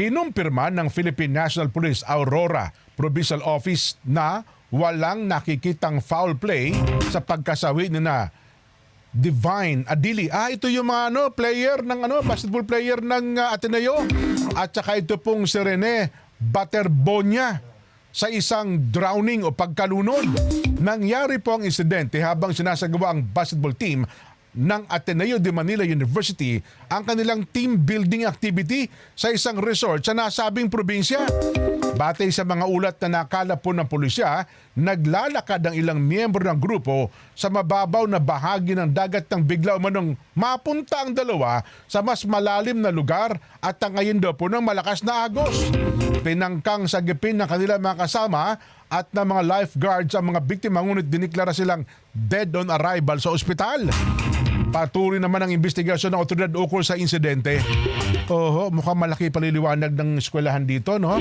Kinumpirma ng Philippine National Police Aurora Provincial Office na walang nakikitang foul play sa pagkasawi ni na Divine Adili. Ito yung mga player ng basketball player ng Ateneo. At saka ito pong si Rene Baterbonia sa isang drowning o pagkalunod. Nangyari po ang insidente habang sinasagawa ang basketball team ng Ateneo de Manila University ang kanilang team building activity sa isang resort sa nasabing probinsya. Batay sa mga ulat na nakala po ng pulisya, naglalakad ang ilang miyembro ng grupo sa mababaw na bahagi ng dagat nang bigla umanong mapunta ang dalawa sa mas malalim na lugar at tangayin daw po ng malakas na agos. Pinangkang sagipin ng kanilang mga kasama at ng mga lifeguards ang mga biktima, ngunit diniklara silang dead on arrival sa ospital. Patuloy naman ang investigasyon ng otoridad ukol sa insidente. Mukhang malaki paliliwanag ng eskwelahan dito, no?